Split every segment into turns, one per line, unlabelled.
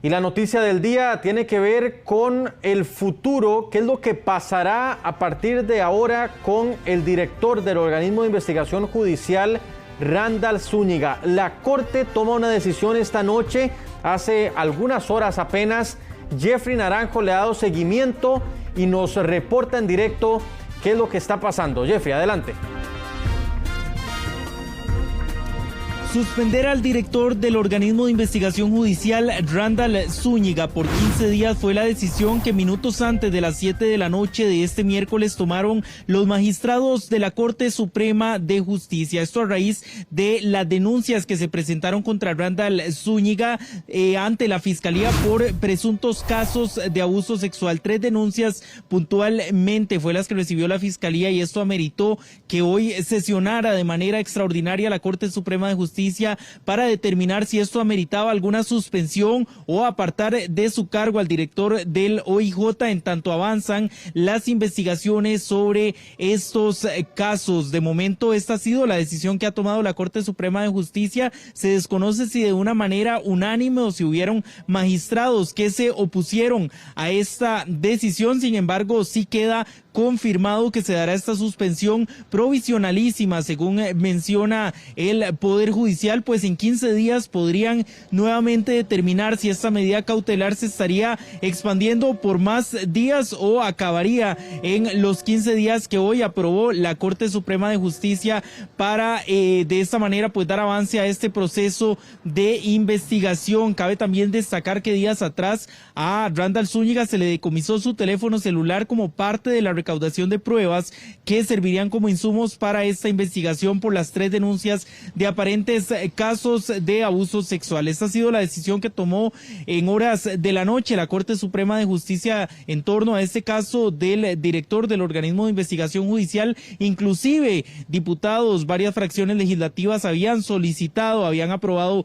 Y la noticia del día tiene que ver con el futuro, qué es lo que pasará a partir de ahora con el director del organismo de investigación judicial, Randall Zúñiga. La Corte toma una decisión esta noche, hace algunas horas apenas. Jeffrey Naranjo le ha dado seguimiento y nos reporta en directo qué es lo que está pasando. Jeffrey, adelante.
Suspender al director del organismo de investigación judicial, Randall Zúñiga, por 15 días fue la decisión que minutos antes de las 7 de la noche de este miércoles tomaron los magistrados de la Corte Suprema de Justicia. Esto a raíz de las denuncias que se presentaron contra Randall Zúñiga ante la Fiscalía por presuntos casos de abuso sexual. 3 denuncias puntualmente fue las que recibió la Fiscalía y esto ameritó que hoy sesionara de manera extraordinaria la Corte Suprema de Justicia para determinar si esto ameritaba alguna suspensión o apartar de su cargo al director del OIJ en tanto avanzan las investigaciones sobre estos casos. De momento esta ha sido la decisión que ha tomado la Corte Suprema de Justicia. Se desconoce si de una manera unánime o si hubieron magistrados que se opusieron a esta decisión. Sin embargo, sí queda confirmado que se dará esta suspensión provisionalísima, según menciona el Poder Judicial, pues en 15 días podrían nuevamente determinar si esta medida cautelar se estaría expandiendo por más días o acabaría en los 15 días que hoy aprobó la Corte Suprema de Justicia para de esta manera pues dar avance a este proceso de investigación. Cabe también destacar que días atrás a Randall Zúñiga se le decomisó su teléfono celular como parte de la recaudación de pruebas que servirían como insumos para esta investigación por las 3 denuncias de aparentes casos de abuso sexual. Esta ha sido la decisión que tomó en horas de la noche la Corte Suprema de Justicia en torno a este caso del director del organismo de investigación judicial. Inclusive diputados, varias fracciones legislativas habían aprobado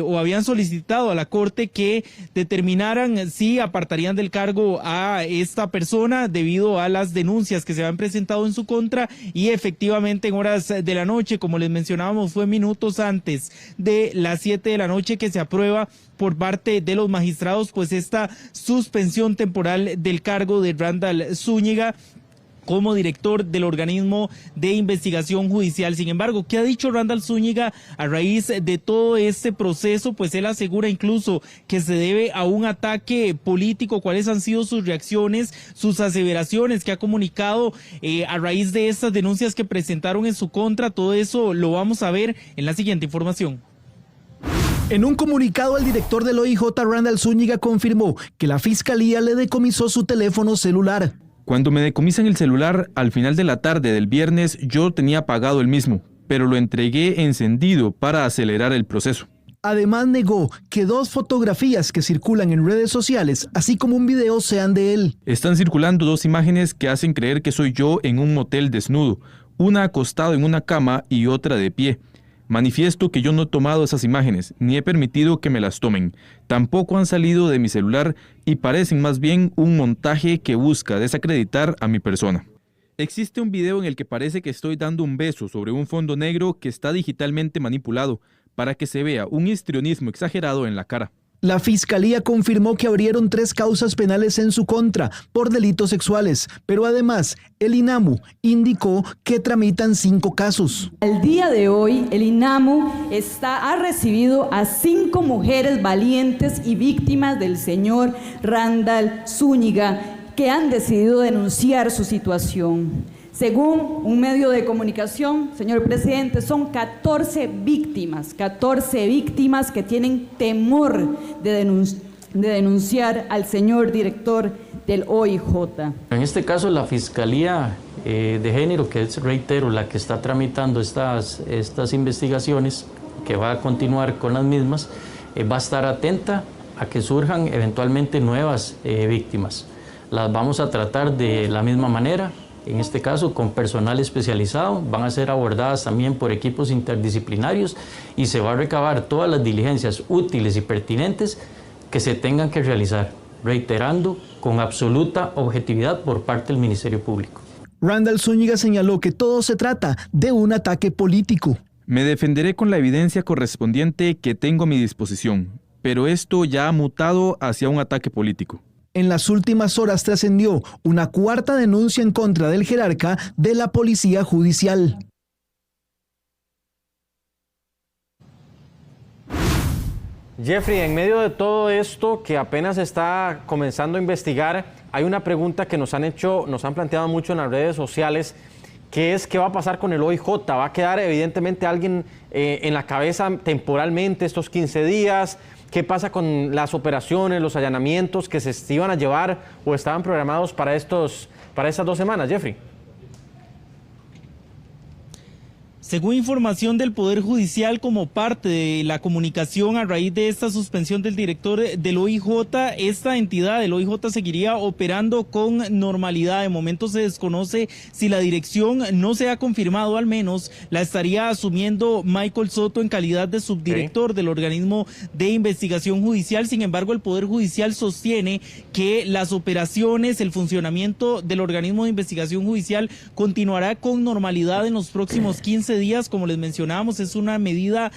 o habían solicitado a la Corte que determinaran si apartarían del cargo a esta persona debido a las denuncias que se habían presentado en su contra, y efectivamente en horas de la noche, como les mencionábamos, fue minutos antes de las 7 de la noche que se aprueba por parte de los magistrados pues esta suspensión temporal del cargo de Randall Zúñiga como director del organismo de investigación judicial. Sin embargo, ¿qué ha dicho Randall Zúñiga a raíz de todo este proceso? Pues él asegura incluso que se debe a un ataque político. ¿Cuáles han sido sus reacciones, sus aseveraciones que ha comunicado a raíz de estas denuncias que presentaron en su contra? Todo eso lo vamos a ver en la siguiente información.
En un comunicado, el director del OIJ, Randall Zúñiga, confirmó que la Fiscalía le decomisó su teléfono celular.
Cuando me decomisan el celular, al final de la tarde del viernes, yo tenía apagado el mismo, pero lo entregué encendido para acelerar el proceso.
Además, negó que 2 fotografías que circulan en redes sociales, así como un video, sean de él.
Están circulando 2 imágenes que hacen creer que soy yo en un motel desnudo, una acostado en una cama y otra de pie. Manifiesto que yo no he tomado esas imágenes, ni he permitido que me las tomen. Tampoco han salido de mi celular y parecen más bien un montaje que busca desacreditar a mi persona. Existe un video en el que parece que estoy dando un beso sobre un fondo negro que está digitalmente manipulado para que se vea un histrionismo exagerado en la cara.
La Fiscalía confirmó que abrieron 3 causas penales en su contra por delitos sexuales, pero además el INAMU indicó que tramitan 5 casos.
Al día de hoy, el INAMU ha recibido a 5 mujeres valientes y víctimas del señor Randall Zúñiga que han decidido denunciar su situación. Según un medio de comunicación, señor presidente, son 14 víctimas que tienen temor de denunciar al señor director del OIJ.
En este caso, la Fiscalía de Género, que es, reitero, la que está tramitando estas investigaciones, que va a continuar con las mismas, va a estar atenta a que surjan eventualmente nuevas víctimas. Las vamos a tratar de la misma manera. En este caso con personal especializado, van a ser abordadas también por equipos interdisciplinarios y se va a recabar todas las diligencias útiles y pertinentes que se tengan que realizar, reiterando con absoluta objetividad por parte del Ministerio Público.
Randall Zúñiga señaló que todo se trata de un ataque político.
Me defenderé con la evidencia correspondiente que tengo a mi disposición. pero esto ya ha mutado hacia un ataque político.
En las últimas horas trascendió una cuarta denuncia en contra del jerarca de la Policía Judicial.
Jeffrey, en medio de todo esto que apenas está comenzando a investigar, hay una pregunta que nos han planteado mucho en las redes sociales, que es qué va a pasar con el OIJ. ¿Va a quedar evidentemente alguien en la cabeza temporalmente estos 15 días? ¿Qué pasa con las operaciones, los allanamientos que se iban a llevar o estaban programados para estas 2 semanas, Jeffrey?
Según información del Poder Judicial, como parte de la comunicación a raíz de esta suspensión del director del OIJ, esta entidad del OIJ seguiría operando con normalidad. De momento se desconoce si la dirección no se ha confirmado, al menos la estaría asumiendo Michael Soto en calidad de subdirector del organismo de investigación judicial. Sin embargo, el Poder Judicial sostiene que las operaciones, el funcionamiento del organismo de investigación judicial continuará con normalidad en los próximos 15 días. Como les mencionábamos, es una medida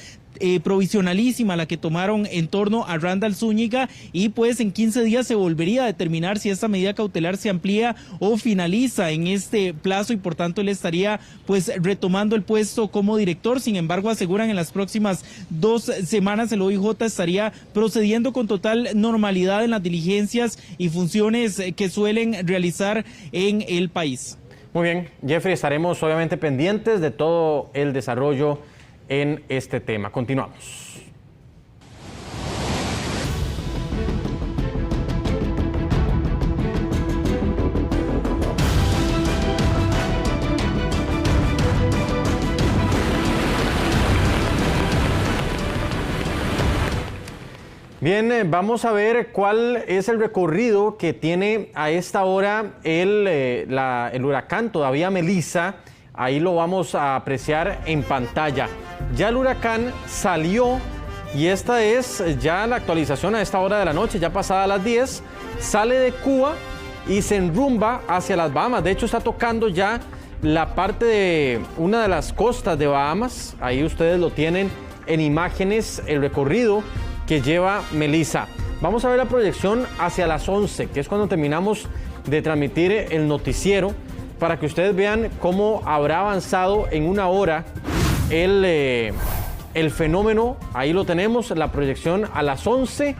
provisionalísima la que tomaron en torno a Randall Zúñiga, y pues en 15 días se volvería a determinar si esta medida cautelar se amplía o finaliza en este plazo, y por tanto él estaría pues retomando el puesto como director. Sin embargo, aseguran en las próximas 2 semanas el OIJ estaría procediendo con total normalidad en las diligencias y funciones que suelen realizar en el país.
Muy bien, Jeffrey, estaremos obviamente pendientes de todo el desarrollo en este tema. Continuamos. Bien, vamos a ver cuál es el recorrido que tiene a esta hora el huracán todavía Melissa. Ahí lo vamos a apreciar en pantalla. Ya el huracán salió y esta es ya la actualización a esta hora de la noche, ya pasada las 10. Sale de Cuba y se enrumba hacia las Bahamas. De hecho, está tocando ya la parte de una de las costas de Bahamas. Ahí ustedes lo tienen en imágenes, el recorrido que lleva Melissa. Vamos a ver la proyección hacia las 11, que es cuando terminamos de transmitir el noticiero, para que ustedes vean cómo habrá avanzado en una hora el fenómeno. Ahí lo tenemos, la proyección a las 11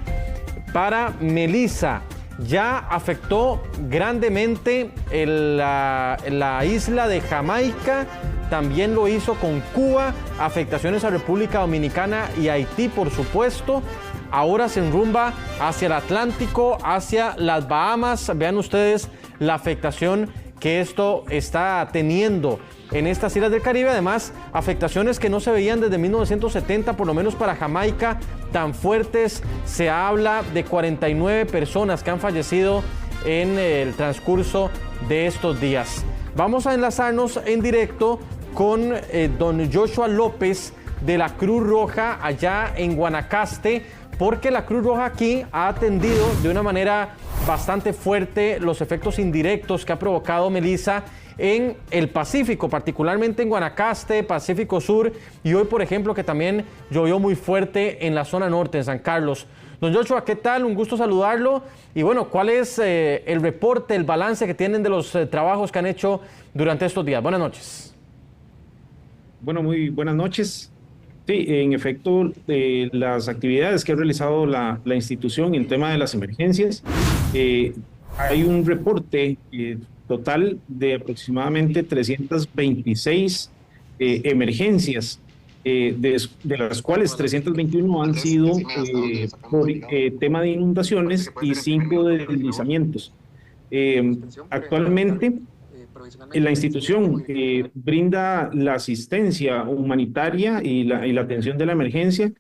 para Melissa. Ya afectó grandemente la isla de Jamaica, también lo hizo con Cuba, afectaciones a República Dominicana y Haití, por supuesto. Ahora se enrumba hacia el Atlántico, hacia las Bahamas. Vean ustedes la afectación que esto está teniendo en estas islas del Caribe. Además, afectaciones que no se veían desde 1970, por lo menos para Jamaica, tan fuertes. Se habla de 49 personas que han fallecido en el transcurso de estos días. Vamos a enlazarnos en directo con don Joshua López de la Cruz Roja allá en Guanacaste, porque la Cruz Roja aquí ha atendido de una manera bastante fuerte los efectos indirectos que ha provocado Melissa en el Pacífico, particularmente en Guanacaste, Pacífico Sur, y hoy, por ejemplo, que también llovió muy fuerte en la zona norte, en San Carlos. Don Joshua, ¿qué tal? Un gusto saludarlo. Y bueno, ¿cuál es el reporte, el balance que tienen de los trabajos que han hecho durante estos días? Buenas noches.
Bueno, muy buenas noches. Sí, en efecto, las actividades que ha realizado la institución en tema de las emergencias, hay un reporte total de aproximadamente 326 emergencias, de las cuales 321 han sido por tema de inundaciones y 5 de deslizamientos. Actualmente, la institución brinda la asistencia humanitaria y la atención de la emergencia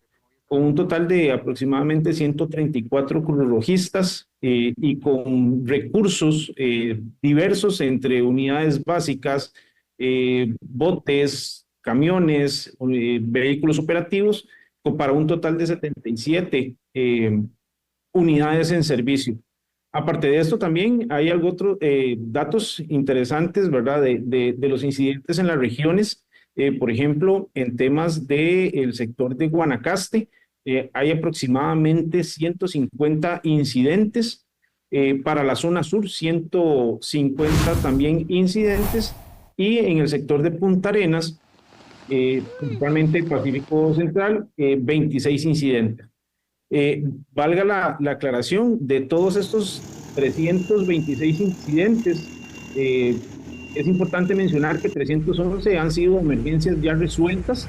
con un total de aproximadamente 134 cruzrojistas y con recursos diversos entre unidades básicas, botes, camiones, vehículos operativos, para un total de 77 unidades en servicio. Aparte de esto, también hay otros datos interesantes, ¿verdad?, de los incidentes en las regiones. Por ejemplo, en temas del sector de Guanacaste, hay aproximadamente 150 incidentes. Para la zona sur, 150 también incidentes. Y en el sector de Punta Arenas, principalmente Pacífico Central, 26 incidentes. Valga la aclaración, de todos estos 326 incidentes, es importante mencionar que 311 han sido emergencias ya resueltas,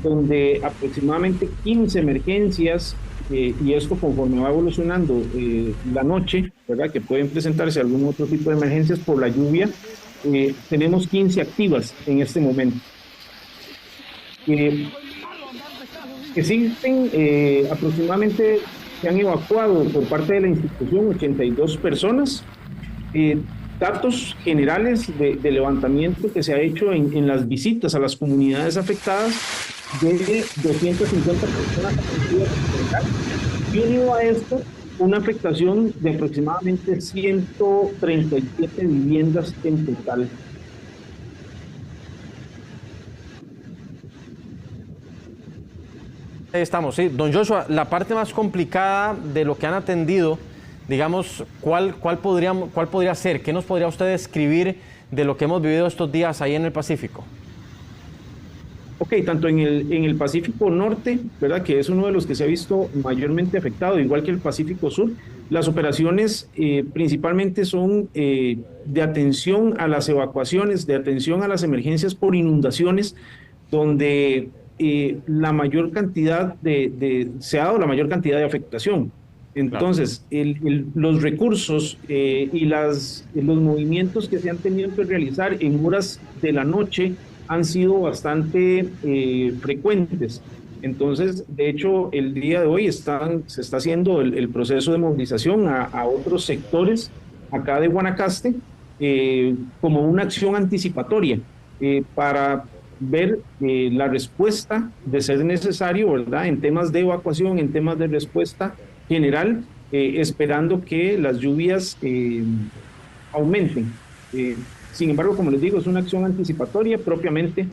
donde aproximadamente 15 emergencias, y esto conforme va evolucionando la noche, ¿verdad? Que pueden presentarse algún otro tipo de emergencias por la lluvia. Tenemos 15 activas en este momento. Existen aproximadamente, se han evacuado por parte de la institución 82 personas. Datos generales de levantamiento que se ha hecho en las visitas a las comunidades afectadas, de 250 personas afectadas. Y unido a esto, una afectación de aproximadamente 137 viviendas en total.
Ahí estamos, sí. Don Joshua, la parte más complicada de lo que han atendido, digamos, ¿cuál podría ser? ¿Qué nos podría usted describir de lo que hemos vivido estos días ahí en el Pacífico?
Ok, tanto en el Pacífico Norte, ¿verdad? Que es uno de los que se ha visto mayormente afectado, igual que el Pacífico Sur, las operaciones principalmente son de atención a las evacuaciones, de atención a las emergencias por inundaciones, donde la mayor cantidad se ha dado la mayor cantidad de afectación. Entonces, los recursos y los movimientos que se han tenido que realizar en horas de la noche han sido bastante frecuentes. Entonces, de hecho, el día de hoy se está haciendo el proceso de movilización a otros sectores acá de Guanacaste como una acción anticipatoria para ver la respuesta de ser necesario, ¿verdad? En temas de evacuación, en temas de respuesta general, esperando que las lluvias aumenten. Sin embargo, como les digo, es una acción anticipatoria propiamente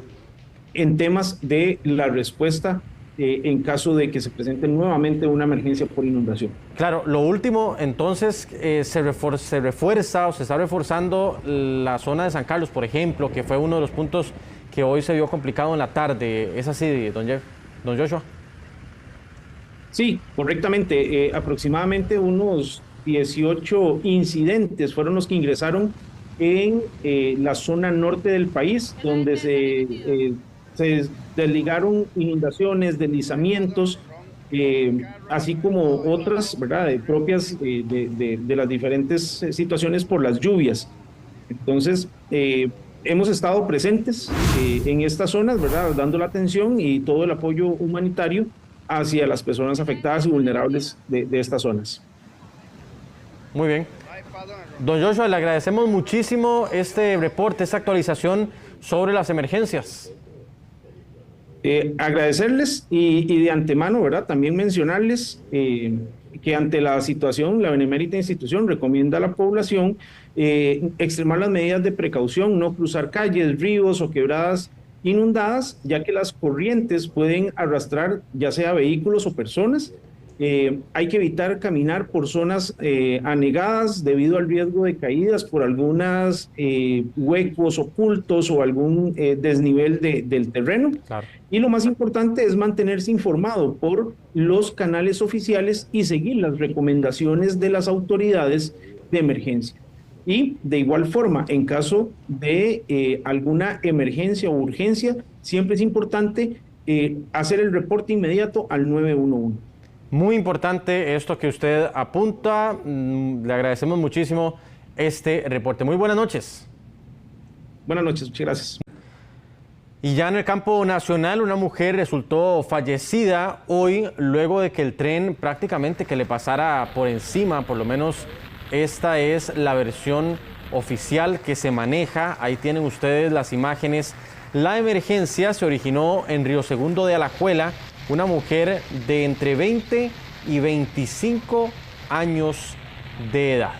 en temas de la respuesta en caso de que se presente nuevamente una emergencia por inundación.
Claro, lo último, entonces, se refuerza o se está reforzando la zona de San Carlos, por ejemplo, que fue uno de los puntos que hoy se vio complicado en la tarde. ¿Es así, don Joshua?
Sí, correctamente. Aproximadamente unos 18 incidentes fueron los que ingresaron en la zona norte del país, donde se desligaron inundaciones, deslizamientos, así como otras, ¿verdad?, propias de las diferentes situaciones por las lluvias. Entonces, hemos estado presentes en estas zonas, ¿verdad?, dando la atención y todo el apoyo humanitario hacia las personas afectadas y vulnerables de estas zonas.
Muy bien. Don Joshua, le agradecemos muchísimo este reporte, esta actualización sobre las emergencias.
Agradecerles y de antemano, ¿verdad?, también mencionarles que ante la situación, la benemérita institución recomienda a la población extremar las medidas de precaución, no cruzar calles, ríos o quebradas inundadas, ya que las corrientes pueden arrastrar ya sea vehículos o personas. Hay que evitar caminar por zonas anegadas debido al riesgo de caídas por algunos huecos ocultos o algún desnivel del terreno. Claro. Y lo más importante es mantenerse informado por los canales oficiales y seguir las recomendaciones de las autoridades de emergencia. Y de igual forma, en caso de alguna emergencia o urgencia, siempre es importante hacer el reporte inmediato al 911.
Muy importante esto que usted apunta. Le agradecemos muchísimo este reporte. Muy buenas noches.
Buenas noches, muchas gracias.
Y ya en el campo nacional, una mujer resultó fallecida hoy luego de que el tren prácticamente que le pasara por encima. Por lo menos esta es la versión oficial que se maneja. Ahí tienen ustedes las imágenes. La emergencia se originó en Río Segundo de Alajuela. Una mujer de entre 20 y 25 años de edad.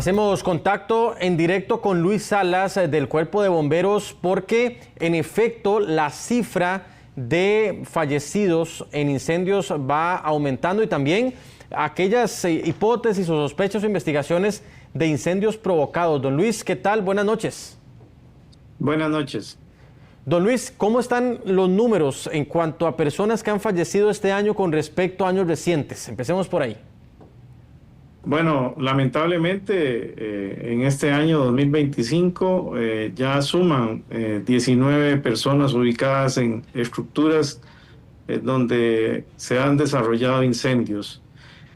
Hacemos contacto en directo con Luis Salas del Cuerpo de Bomberos porque, en efecto, la cifra de fallecidos en incendios va aumentando y también aquellas hipótesis o sospechas o investigaciones de incendios provocados. Don Luis, ¿qué tal? Buenas noches.
Buenas noches.
Don Luis, ¿cómo están los números en cuanto a personas que han fallecido este año con respecto a años recientes? Empecemos por ahí.
Bueno, lamentablemente en este año 2025 ya suman 19 personas ubicadas en estructuras donde se han desarrollado incendios.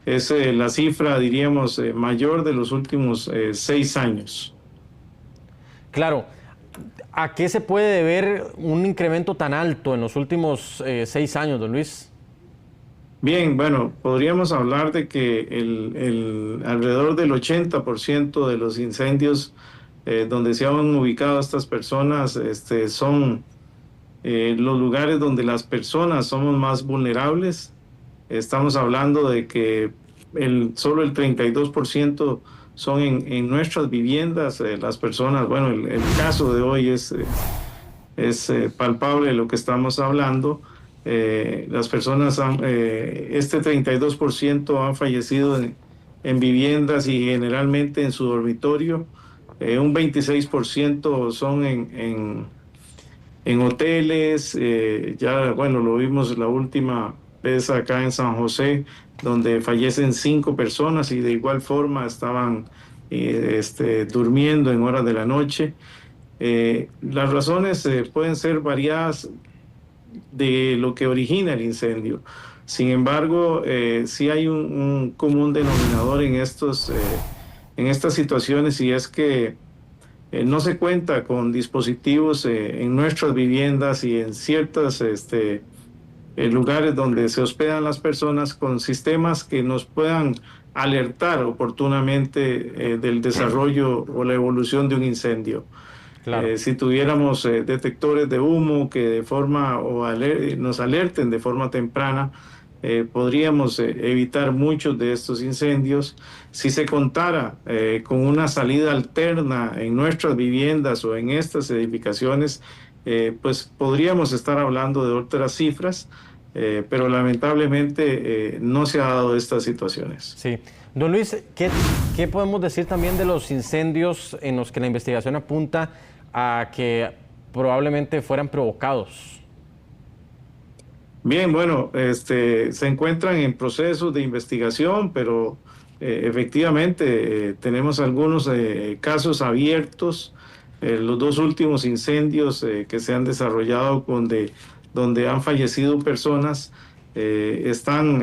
Es la cifra, diríamos, mayor de los últimos 6 años.
Claro. ¿A qué se puede deber un incremento tan alto en los últimos 6 años, don Luis?
Bien, bueno, podríamos hablar de que alrededor del 80% de los incendios donde se han ubicado estas personas son los lugares donde las personas somos más vulnerables. Estamos hablando de que solo el 32% son en nuestras viviendas. Las personas, bueno, el caso de hoy es palpable de lo que estamos hablando. Las personas, este 32% han fallecido en viviendas y generalmente en su dormitorio. Un 26% son en hoteles. Ya, bueno, lo vimos la última vez acá en San José, donde fallecen 5 personas y de igual forma estaban durmiendo en horas de la noche. Las razones pueden ser variadas de lo que origina el incendio. Sin embargo, sí hay un común denominador en estas situaciones, y es que no se cuenta con dispositivos en nuestras viviendas y en ciertos lugares donde se hospedan las personas, con sistemas que nos puedan alertar oportunamente del desarrollo o la evolución de un incendio. Claro. Si tuviéramos detectores de humo que de forma nos alerten de forma temprana, podríamos evitar muchos de estos incendios. Si se contara con una salida alterna en nuestras viviendas o en estas edificaciones, pues podríamos estar hablando de otras cifras, pero lamentablemente no se ha dado estas situaciones.
Sí. Don Luis, ¿qué podemos decir también de los incendios en los que la investigación apunta a que probablemente fueran provocados?
Bien, bueno, se encuentran en procesos de investigación, pero efectivamente tenemos algunos casos abiertos. Los 2 últimos incendios que se han desarrollado donde han fallecido personas, están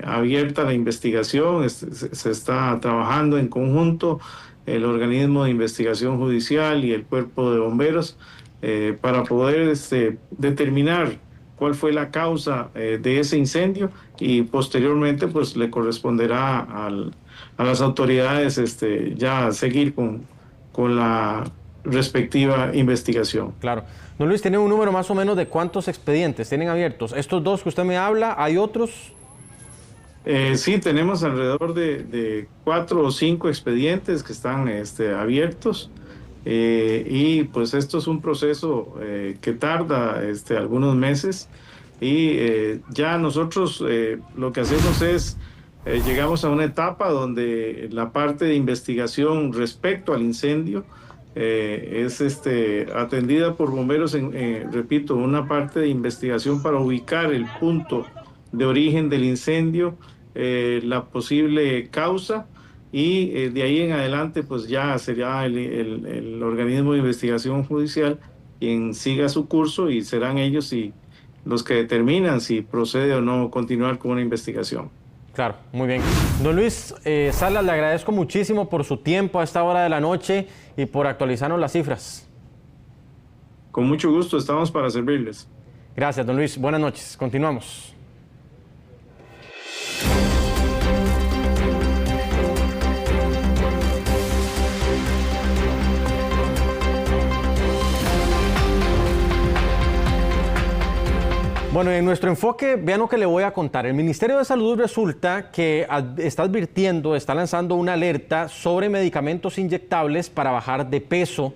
abierta la investigación. Se está trabajando en conjunto el organismo de investigación judicial y el cuerpo de bomberos para poder determinar cuál fue la causa de ese incendio, y posteriormente pues le corresponderá a las autoridades ya seguir con la respectiva investigación.
Claro. Don Luis, ¿tiene un número más o menos de cuántos expedientes tienen abiertos? ¿Estos 2 que usted me habla, hay otros?
Sí, tenemos alrededor de 4 o 5 expedientes que están abiertos, y pues esto es un proceso que tarda algunos meses, y ya nosotros lo que hacemos es llegamos a una etapa donde la parte de investigación respecto al incendio es atendida por bomberos repito, una parte de investigación para ubicar el punto de origen del incendio, la posible causa, y de ahí en adelante pues ya será el organismo de investigación judicial quien siga su curso, y serán ellos los que determinan si procede o no continuar con una investigación.
Claro, muy bien. Don Luis Salas, le agradezco muchísimo por su tiempo a esta hora de la noche y por actualizarnos las cifras.
Con mucho gusto, estamos para servirles.
Gracias, don Luis. Buenas noches. Continuamos. Bueno, en nuestro enfoque, vean lo que le voy a contar. El Ministerio de Salud resulta que está advirtiendo, está lanzando una alerta sobre medicamentos inyectables para bajar de peso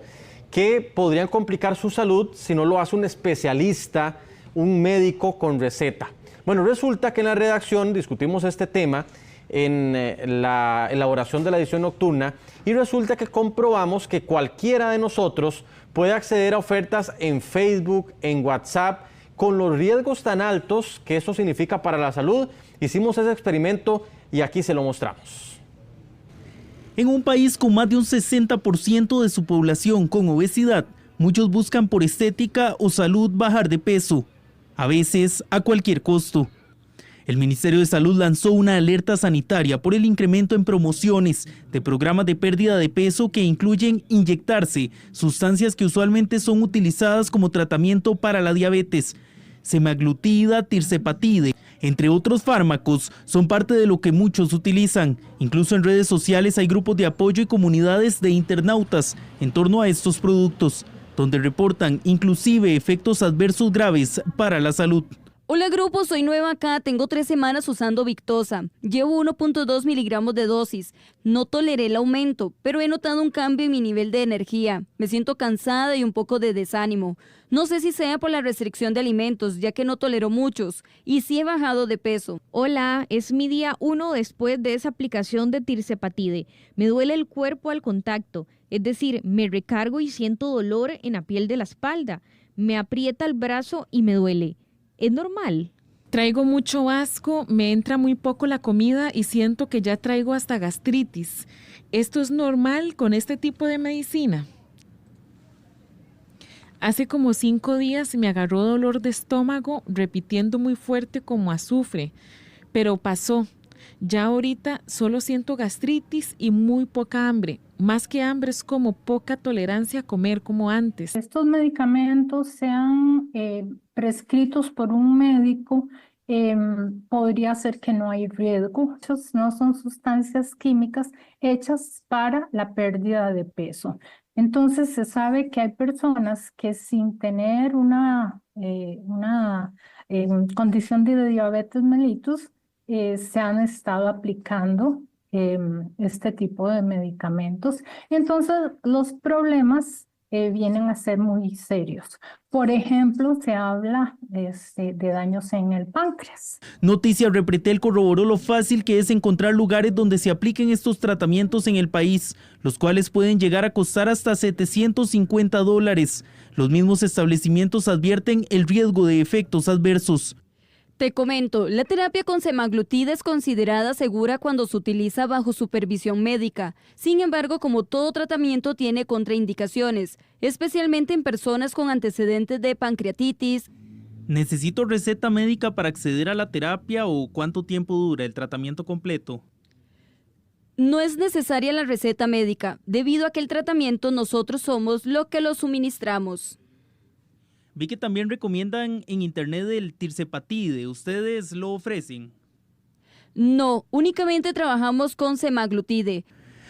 que podrían complicar su salud si no lo hace un especialista, un médico con receta. Bueno, resulta que en la redacción discutimos este tema en la elaboración de la edición nocturna y resulta que comprobamos que cualquiera de nosotros puede acceder a ofertas en Facebook, en WhatsApp, con los riesgos tan altos que eso significa para la salud. Hicimos ese experimento y aquí se lo mostramos.
En un país con más de un 60% de su población con obesidad, muchos buscan por estética o salud bajar de peso, a veces a cualquier costo. El Ministerio de Salud lanzó una alerta sanitaria por el incremento en promociones de programas de pérdida de peso que incluyen inyectarse sustancias que usualmente son utilizadas como tratamiento para la diabetes. Semaglutida, tirzepatide, entre otros fármacos, son parte de lo que muchos utilizan. Incluso en redes sociales hay grupos de apoyo y comunidades de internautas en torno a estos productos, donde reportan inclusive efectos adversos graves para la salud.
Hola grupo, soy nueva acá, tengo 3 semanas usando Victoza, llevo 1.2 miligramos de dosis, no toleré el aumento, pero he notado un cambio en mi nivel de energía, me siento cansada y un poco de desánimo, no sé si sea por la restricción de alimentos, ya que no tolero muchos, y sí he bajado de peso.
Hola, es mi día 1 después de esa aplicación de tirzepatide, me duele el cuerpo al contacto, es decir, me recargo y siento dolor en la piel de la espalda, me aprieta el brazo y me duele. ¿Es normal?
Traigo mucho asco, me entra muy poco la comida y siento que ya traigo hasta gastritis. ¿Esto es normal con este tipo de medicina? Hace como 5 días me agarró dolor de estómago, repitiendo muy fuerte como azufre, pero pasó. Ya ahorita solo siento gastritis y muy poca hambre. Más que hambre es como poca tolerancia a comer como antes.
Estos medicamentos sean prescritos por un médico, podría ser que no hay riesgo. No son sustancias químicas hechas para la pérdida de peso. Entonces se sabe que hay personas que sin tener una condición de diabetes mellitus se han estado aplicando este tipo de medicamentos. Entonces los problemas vienen a ser muy serios. Por ejemplo, se habla de daños en el páncreas.
Noticias Repretel corroboró lo fácil que es encontrar lugares donde se apliquen estos tratamientos en el país, los cuales pueden llegar a costar hasta $750. Los mismos establecimientos advierten el riesgo de efectos adversos.
Te comento, la terapia con semaglutida es considerada segura cuando se utiliza bajo supervisión médica. Sin embargo, como todo tratamiento tiene contraindicaciones, especialmente en personas con antecedentes de pancreatitis.
¿Necesito receta médica para acceder a la terapia o cuánto tiempo dura el tratamiento completo?
No es necesaria la receta médica, debido a que el tratamiento nosotros somos los que lo suministramos.
Vi que también recomiendan en internet el tirzepatide. ¿Ustedes lo ofrecen?
No, únicamente trabajamos con semaglutide.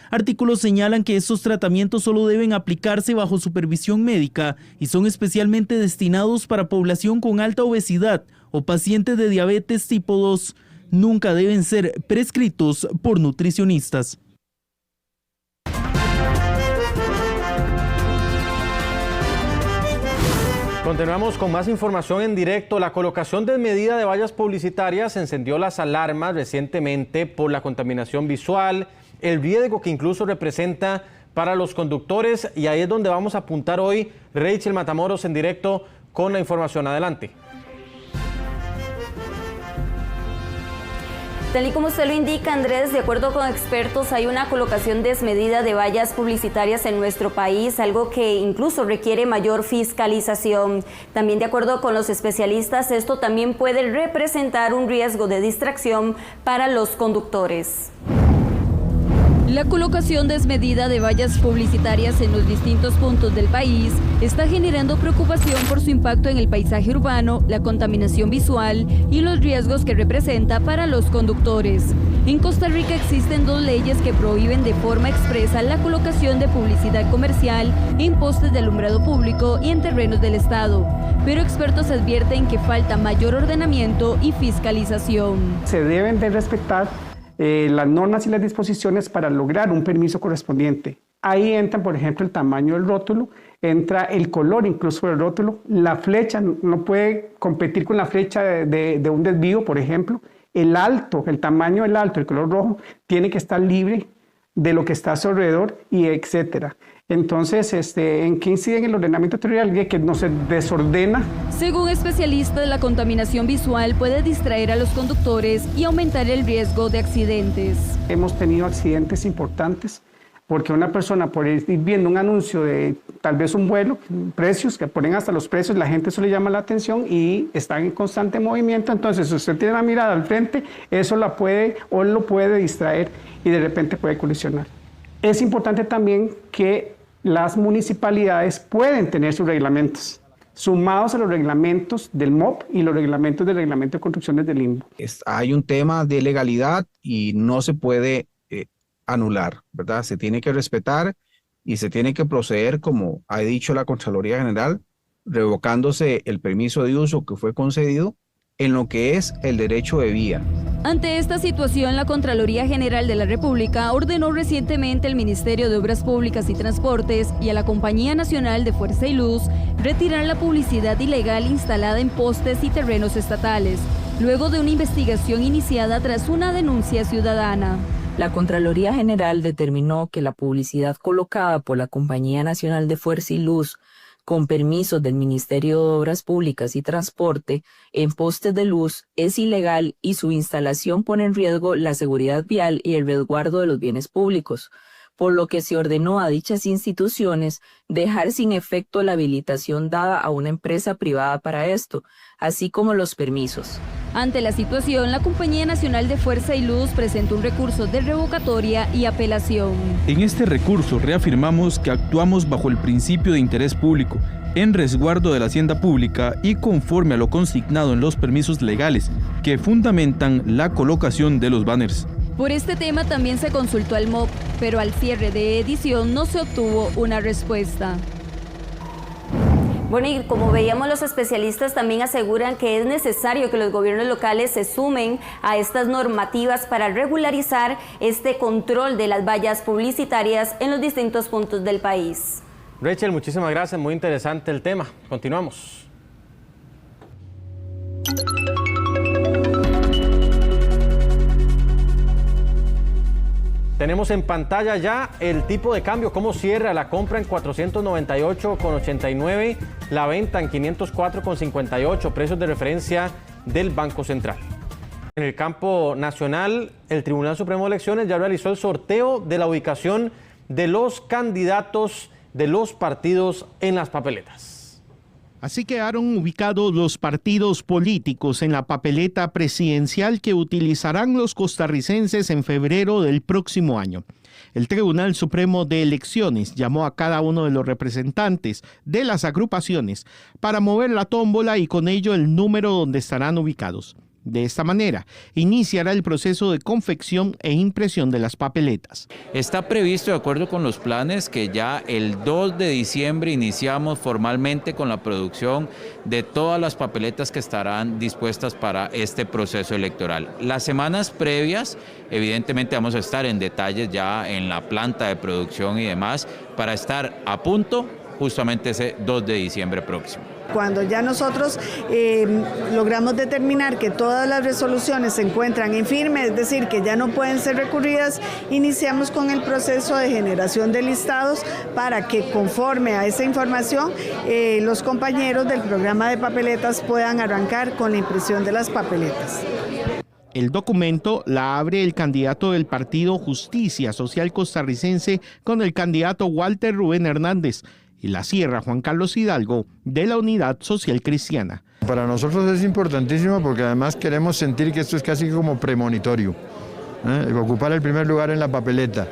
Artículos señalan que estos tratamientos solo deben aplicarse bajo supervisión médica y son especialmente destinados para población con alta obesidad o pacientes de diabetes tipo 2. Nunca deben ser prescritos por nutricionistas.
Continuamos con más información en directo. La colocación desmedida de vallas publicitarias encendió las alarmas recientemente por la contaminación visual, el riesgo que incluso representa para los conductores, y ahí es donde vamos a apuntar hoy. Rachel Matamoros en directo con la información. Adelante.
Tal y como usted lo indica, Andrés, de acuerdo con expertos, hay una colocación desmedida de vallas publicitarias en nuestro país, algo que incluso requiere mayor fiscalización. También, de acuerdo con los especialistas, esto también puede representar un riesgo de distracción para los conductores. La colocación desmedida de vallas publicitarias en los distintos puntos del país está generando preocupación por su impacto en el paisaje urbano, la contaminación visual y los riesgos que representa para los conductores. En Costa Rica existen 2 leyes que prohíben de forma expresa la colocación de publicidad comercial en postes de alumbrado público y en terrenos del Estado, pero expertos advierten que falta mayor ordenamiento y fiscalización.
Se deben de respetar las normas y las disposiciones para lograr un permiso correspondiente. Ahí entra, por ejemplo, el tamaño del rótulo, entra el color incluso del rótulo, la flecha no puede competir con la flecha de un desvío, por ejemplo, el alto, el tamaño del alto, el color rojo, tiene que estar libre de lo que está a su alrededor y etcétera. Entonces, ¿en qué incide en el ordenamiento territorial? Que no se desordena.
Según especialistas, la contaminación visual puede distraer a los conductores y aumentar el riesgo de accidentes.
Hemos tenido accidentes importantes porque una persona por ir viendo un anuncio de tal vez un vuelo, precios, que ponen hasta los precios, la gente eso le llama la atención y está en constante movimiento. Entonces, si usted tiene la mirada al frente, eso lo puede distraer y de repente puede colisionar. Es importante también que las municipalidades pueden tener sus reglamentos, sumados a los reglamentos del MOP y los reglamentos del Reglamento de Construcciones del Limbo.
Hay un tema de legalidad y no se puede anular, ¿verdad? Se tiene que respetar y se tiene que proceder, como ha dicho la Contraloría General, revocándose el permiso de uso que fue concedido en lo que es el derecho de vía.
Ante esta situación, la Contraloría General de la República ordenó recientemente al Ministerio de Obras Públicas y Transportes y a la Compañía Nacional de Fuerza y Luz retirar la publicidad ilegal instalada en postes y terrenos estatales, luego de una investigación iniciada tras una denuncia ciudadana.
La Contraloría General determinó que la publicidad colocada por la Compañía Nacional de Fuerza y Luz con permiso del Ministerio de Obras Públicas y Transporte en postes de luz es ilegal y su instalación pone en riesgo la seguridad vial y el resguardo de los bienes públicos, por lo que se ordenó a dichas instituciones dejar sin efecto la habilitación dada a una empresa privada para esto, así como los permisos.
Ante la situación, la Compañía Nacional de Fuerza y Luz presentó un recurso de revocatoria y apelación.
En este recurso reafirmamos que actuamos bajo el principio de interés público, en resguardo de la hacienda pública y conforme a lo consignado en los permisos legales que fundamentan la colocación de los banners.
Por este tema también se consultó al MOP, pero al cierre de edición no se obtuvo una respuesta.
Bueno, y como veíamos, los especialistas también aseguran que es necesario que los gobiernos locales se sumen a estas normativas para regularizar este control de las vallas publicitarias en los distintos puntos del país.
Rachel, muchísimas gracias, muy interesante el tema. Continuamos. Tenemos en pantalla ya el tipo de cambio, cómo cierra la compra en 498,89, la venta en 504,58, precios de referencia del Banco Central. En el campo nacional, el Tribunal Supremo de Elecciones ya realizó el sorteo de la ubicación de los candidatos de los partidos en las papeletas.
Así quedaron ubicados los partidos políticos en la papeleta presidencial que utilizarán los costarricenses en febrero del próximo año. El Tribunal Supremo de Elecciones llamó a cada uno de los representantes de las agrupaciones para mover la tómbola y con ello el número donde estarán ubicados. De esta manera, iniciará el proceso de confección e impresión de las papeletas.
Está previsto, de acuerdo con los planes, que ya el 2 de diciembre iniciamos formalmente con la producción de todas las papeletas que estarán dispuestas para este proceso electoral. Las semanas previas, evidentemente vamos a estar en detalles ya en la planta de producción y demás, para estar a punto justamente ese 2 de diciembre próximo.
Cuando ya nosotros logramos determinar que todas las resoluciones se encuentran en firme, es decir, que ya no pueden ser recurridas, iniciamos con el proceso de generación de listados para que conforme a esa información los compañeros del programa de papeletas puedan arrancar con la impresión de las papeletas.
El documento la abre el candidato del partido Justicia Social Costarricense con el candidato Walter Rubén Hernández y la cierra Juan Carlos Hidalgo de la Unidad Social Cristiana.
Para nosotros es importantísimo porque además queremos sentir que esto es casi como premonitorio, ocupar el primer lugar en la papeleta.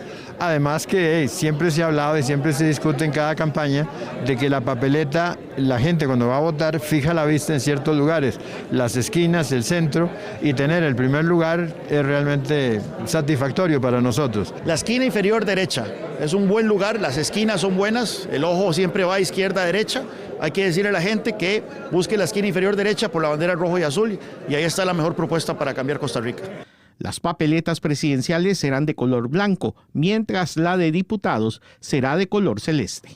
Además que siempre se ha hablado y siempre se discute en cada campaña de que la papeleta, la gente cuando va a votar fija la vista en ciertos lugares, las esquinas, el centro, y tener el primer lugar es realmente satisfactorio para nosotros.
La esquina inferior derecha es un buen lugar, las esquinas son buenas, el ojo siempre va izquierda-derecha. Hay que decirle a la gente que busque la esquina inferior derecha por la bandera rojo y azul, y ahí está la mejor propuesta para cambiar Costa Rica.
Las papeletas presidenciales serán de color blanco, mientras la de diputados será de color celeste.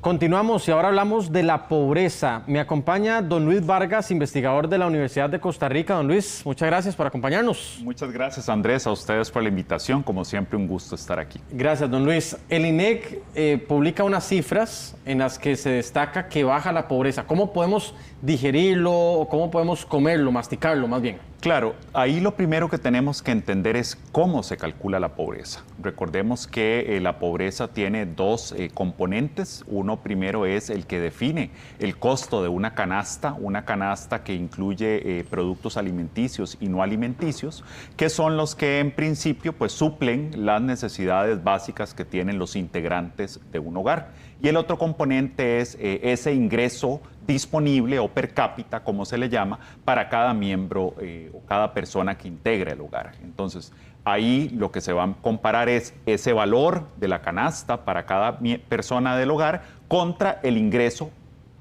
Continuamos y ahora hablamos de la pobreza. Me acompaña don Luis Vargas, investigador de la Universidad de Costa Rica. Don Luis, muchas gracias por acompañarnos.
Muchas gracias, Andrés, a ustedes por la invitación. Como siempre, un gusto estar aquí.
Gracias, don Luis. El INEC publica unas cifras en las que se destaca que baja la pobreza. ¿Cómo podemos digerirlo o cómo podemos comerlo, masticarlo más bien?
Claro, ahí lo primero que tenemos que entender es cómo se calcula la pobreza. Recordemos que la pobreza tiene dos componentes. Uno primero es el que define el costo de una canasta que incluye productos alimenticios y no alimenticios, que son los que en principio pues suplen las necesidades básicas que tienen los integrantes de un hogar. Y el otro componente es ese ingreso disponible o per cápita, como se le llama, para cada miembro o cada persona que integra el hogar. Entonces, ahí lo que se va a comparar es ese valor de la canasta para cada persona del hogar contra el ingreso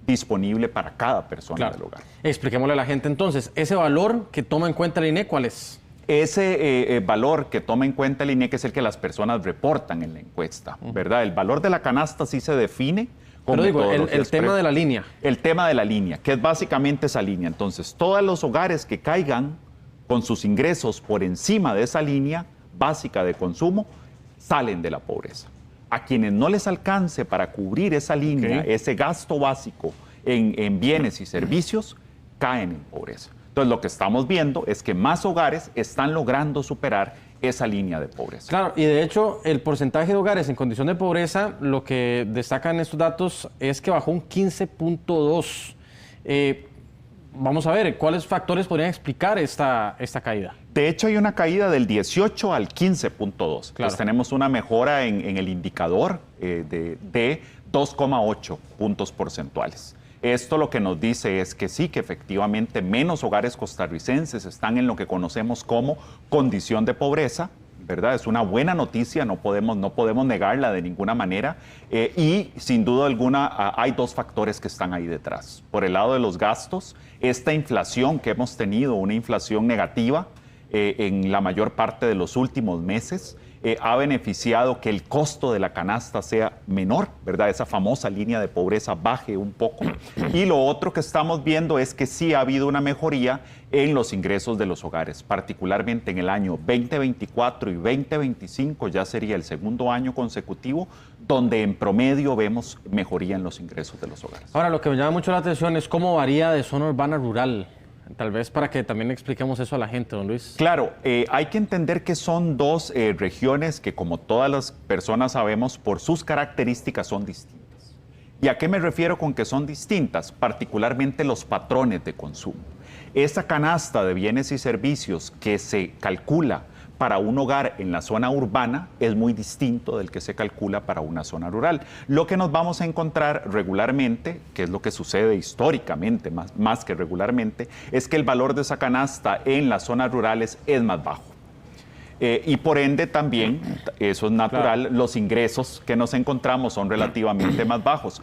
disponible para cada persona del hogar.
Expliquémosle a la gente entonces, ese valor que toma en cuenta el INEC, ¿cuál es?
Ese valor que toma en cuenta el INEC es el que las personas reportan en la encuesta, ¿verdad? El valor de la canasta sí se define.
Pero digo, el tema de la línea.
El tema de la línea, que es básicamente esa línea. Entonces, todos los hogares que caigan con sus ingresos por encima de esa línea básica de consumo salen de la pobreza. A quienes no les alcance para cubrir esa línea, ese gasto básico en bienes y servicios, caen en pobreza. Entonces, lo que estamos viendo es que más hogares están logrando superar esa línea de pobreza.
Claro, y de hecho, el porcentaje de hogares en condición de pobreza, lo que destacan estos datos es que bajó un 15.2%. Vamos a ver, ¿cuáles factores podrían explicar esta caída?
De hecho, hay una caída del 18 al 15.2. Claro. Entonces, tenemos una mejora en el indicador de 2,8 puntos porcentuales. Esto lo que nos dice es que sí, que efectivamente menos hogares costarricenses están en lo que conocemos como condición de pobreza, ¿verdad? Es una buena noticia, no podemos negarla de ninguna manera. Y sin duda alguna hay dos factores que están ahí detrás. Por el lado de los gastos, esta inflación que hemos tenido, una inflación negativa en la mayor parte de los últimos meses, ha beneficiado que el costo de la canasta sea menor, ¿verdad? Esa famosa línea de pobreza baje un poco. Y lo otro que estamos viendo es que sí ha habido una mejoría en los ingresos de los hogares, particularmente en el año 2024 y 2025, ya sería el segundo año consecutivo, donde en promedio vemos mejoría en los ingresos de los hogares.
Ahora, lo que me llama mucho la atención es cómo varía de zona urbana a rural. Tal vez para que también expliquemos eso a la gente, don Luis.
Claro, hay que entender que son dos regiones que, como todas las personas sabemos, por sus características son distintas. ¿Y a qué me refiero con que son distintas? Particularmente los patrones de consumo. Esa canasta de bienes y servicios que se calcula para un hogar en la zona urbana es muy distinto del que se calcula para una zona rural. Lo que nos vamos a encontrar regularmente, que es lo que sucede históricamente, más que regularmente, es que el valor de esa canasta en las zonas rurales es más bajo. Y por ende también, eso es natural, claro, los ingresos que nos encontramos son relativamente más bajos.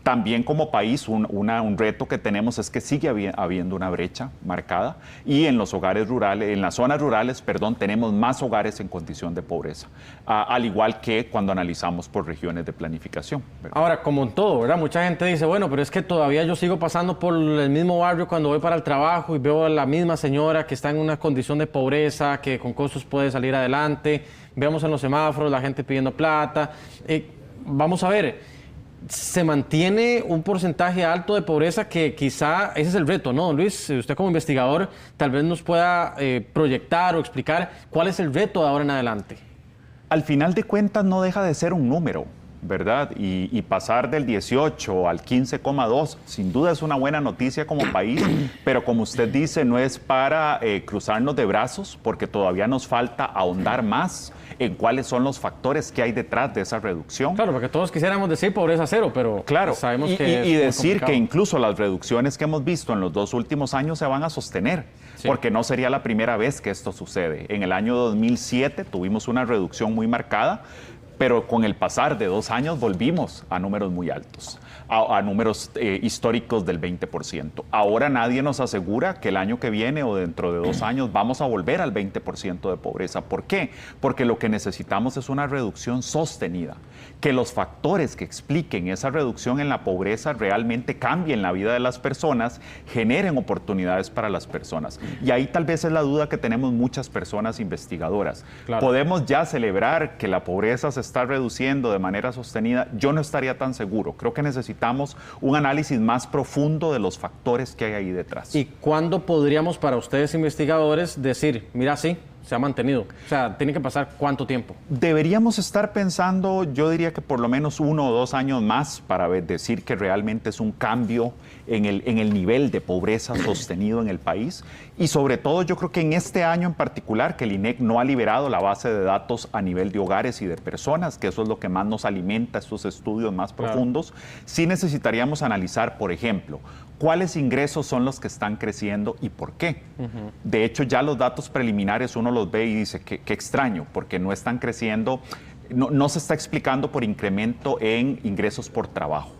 También como país un reto que tenemos es que sigue habiendo una brecha marcada y en los hogares rurales, en las zonas rurales, tenemos más hogares en condición de pobreza, al igual que cuando analizamos por regiones de planificación, ¿verdad?
Ahora, como en todo, ¿verdad? Mucha gente dice, bueno, pero es que todavía yo sigo pasando por el mismo barrio cuando voy para el trabajo y veo a la misma señora que está en una condición de pobreza, que con costos puede salir adelante, vemos en los semáforos la gente pidiendo plata. Vamos a ver, se mantiene un porcentaje alto de pobreza que quizá ese es el reto, ¿no, Luis? Usted como investigador tal vez nos pueda proyectar o explicar cuál es el reto de ahora en adelante.
Al final de cuentas no deja de ser un número. ¿verdad? Y pasar del 18 al 15,2, sin duda es una buena noticia como país, pero como usted dice, no es para cruzarnos de brazos, porque todavía nos falta ahondar más en cuáles son los factores que hay detrás de esa reducción.
Claro, porque todos quisiéramos decir pobreza cero, pero
claro,
sabemos que
y
es
decir
complicado.
que incluso las reducciones que hemos visto en los 2 últimos años se van a sostener, porque no sería la primera vez que esto sucede. En el año 2007 tuvimos una reducción muy marcada, pero con el pasar de 2 años volvimos a números muy altos, a números históricos del 20%. Ahora nadie nos asegura que el año que viene o dentro de 2 años vamos a volver al 20% de pobreza. ¿Por qué? Porque lo que necesitamos es una reducción sostenida, que los factores que expliquen esa reducción en la pobreza realmente cambien la vida de las personas, generen oportunidades para las personas. Y ahí tal vez es la duda que tenemos muchas personas investigadoras.
Claro.
¿Podemos ya celebrar que la pobreza se está reduciendo de manera sostenida? Yo no estaría tan seguro. Creo que necesitamos un análisis más profundo de los factores que hay ahí detrás.
¿Y cuándo podríamos, para ustedes investigadores, decir, mira, sí, se ha mantenido? O sea, ¿tiene que pasar cuánto tiempo?
Deberíamos estar pensando, yo diría que por lo menos 1 o 2 años más para decir que realmente es un cambio en el nivel de pobreza sostenido en el país. Y sobre todo yo creo que en este año en particular, que el INEC no ha liberado la base de datos a nivel de hogares y de personas, que eso es lo que más nos alimenta estos estudios más profundos, sí necesitaríamos analizar, por ejemplo, cuáles ingresos son los que están creciendo y por qué. De hecho, ya los datos preliminares uno los ve y dice, qué extraño, porque no están creciendo, no se está explicando por incremento en ingresos por trabajo.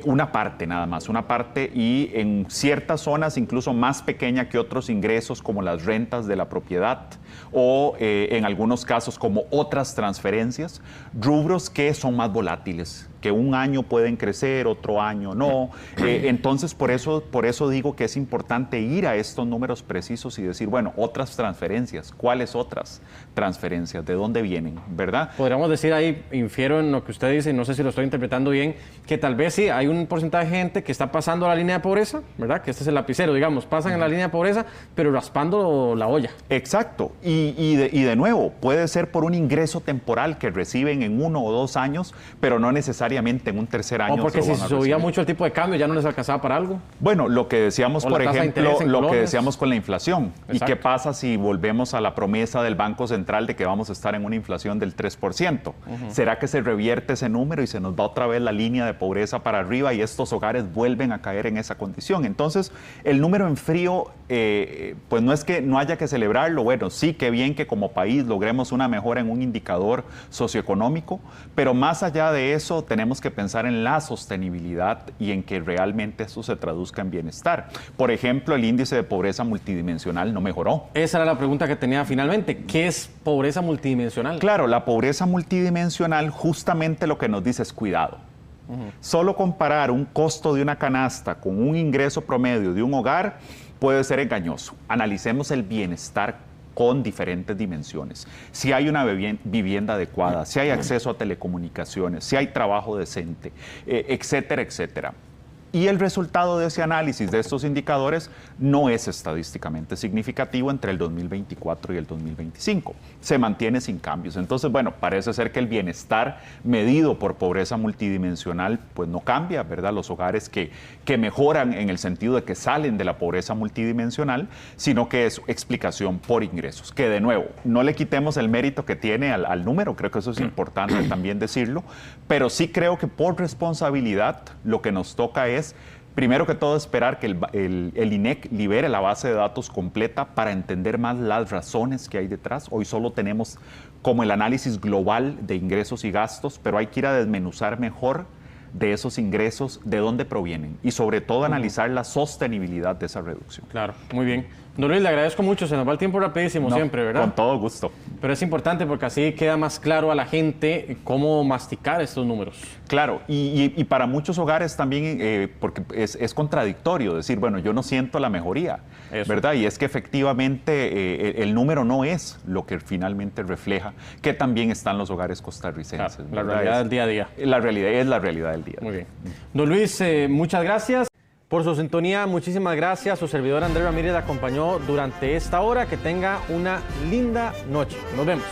Una parte nada más, una parte, y en ciertas zonas incluso más pequeña que otros ingresos como las rentas de la propiedad o en algunos casos como otras transferencias, rubros que son más volátiles, que un año pueden crecer, otro año no. Entonces por eso digo que es importante ir a estos números precisos y decir, bueno, otras transferencias, ¿cuáles otras transferencias? ¿De dónde vienen? ¿Verdad?
Podríamos decir ahí, infiero en lo que usted dice, no sé si lo estoy interpretando bien, que tal vez sí, hay un porcentaje de gente que está pasando a la línea de pobreza, ¿verdad? Que este es el lapicero, digamos, pasan en la línea de pobreza, pero raspando la olla.
Exacto. Y de nuevo, puede ser por un ingreso temporal que reciben en 1 o 2 años, pero no necesariamente en un tercer año.
O porque si subía mucho el tipo de cambio, ya no les alcanzaba para algo.
Bueno, lo que decíamos, por ejemplo, lo que decíamos con la inflación.
Exacto.
¿Y qué pasa si volvemos a la promesa del Banco Central de que vamos a estar en una inflación del 3%? ¿Será que se revierte ese número y se nos va otra vez la línea de pobreza para arriba y estos hogares vuelven a caer en esa condición? Entonces, el número en frío, pues no es que no haya que celebrarlo. Bueno, sí, qué bien que como país logremos una mejora en un indicador socioeconómico, pero más allá de eso tenemos que pensar en la sostenibilidad y en que realmente eso se traduzca en bienestar. Por ejemplo, el índice de pobreza multidimensional no mejoró.
Esa era la pregunta que tenía finalmente. ¿Qué es pobreza multidimensional?
Claro, la pobreza multidimensional justamente lo que nos dice es cuidado. Solo comparar un costo de una canasta con un ingreso promedio de un hogar puede ser engañoso. Analicemos el bienestar con diferentes dimensiones. Si hay una vivienda adecuada, si hay acceso a telecomunicaciones, si hay trabajo decente, etcétera, etcétera. Y el resultado de ese análisis de estos indicadores no es estadísticamente significativo entre el 2024 y el 2025. Se mantiene sin cambios. Entonces, bueno, parece ser que el bienestar medido por pobreza multidimensional pues no cambia, ¿verdad? Los hogares que mejoran en el sentido de que salen de la pobreza multidimensional, sino que es explicación por ingresos. Que de nuevo, no le quitemos el mérito que tiene al número, creo que eso es importante también decirlo, pero sí creo que por responsabilidad lo que nos toca es, primero que todo, esperar que el INEC libere la base de datos completa para entender más las razones que hay detrás. Hoy solo tenemos como el análisis global de ingresos y gastos, pero hay que ir a desmenuzar mejor de esos ingresos, de dónde provienen y sobre todo analizar la sostenibilidad de esa reducción.
Claro, muy bien. Don Luis, le agradezco mucho, se nos va el tiempo rapidísimo siempre, ¿verdad?
Con todo gusto.
Pero es importante porque así queda más claro a la gente cómo masticar estos números.
Claro, y para muchos hogares también, porque es contradictorio decir, bueno, yo no siento la mejoría, ¿verdad? Y es que efectivamente el número no es lo que finalmente refleja que también están los hogares costarricenses.
Claro, la realidad del día a día.
La realidad es la realidad del día.
Muy bien. Don Luis, muchas gracias por su sintonía, muchísimas gracias. Su servidor Andrés Ramírez la acompañó durante esta hora. Que tenga una linda noche. Nos vemos.